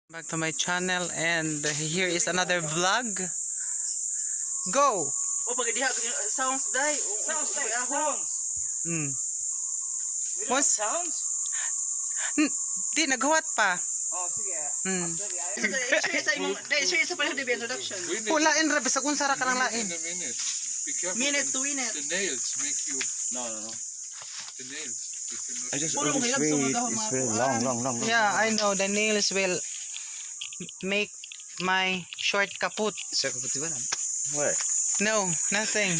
Back to my channel, and here is another vlog. Go. Oh, pag diha sounds Diay. Sounds. Hmm. What's sounds? Di naghuwat pa. Oh, sige. Hmm. Share sa pala the introduction. Wala in ra bisag unsa ra ka nang lain. Minute to win it. The nails make you. No. The nails. I just Puro it's mahirap very, sa mga it's very long. Yeah, I know the nails will make my short kaput. Sa kaput ba na? Where? No, nothing.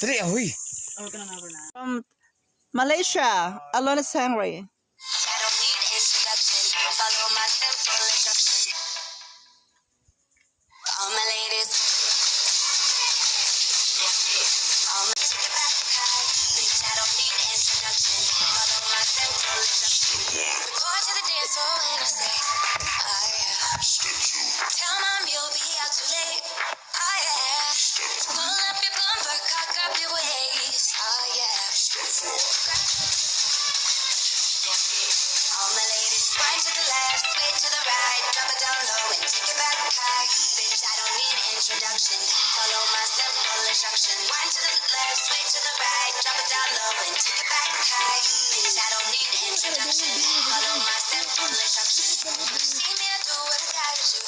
Dali ahoy. From Malaysia, Alona Q. I don't need introduction. Follow my simple instruction. All my ladies. All my chicken back high. Bitch, I don't need introduction. Follow my simple instruction. Report to the dance floor when I say, oh yeah. Tell mom you'll be out too late. Oh yeah. Pull up your bumper, cock up your waist. Oh yeah. All my ladies, wind to the left, sway to the right, drop it down low and take it back high. Bitch, I don't need introduction. Follow my simple instruction. Wind to the left, sway to the right, drop it down low and take it back high. Bitch, I don't need introduction. Follow my simple instruction. You see me, I do what I gotta do.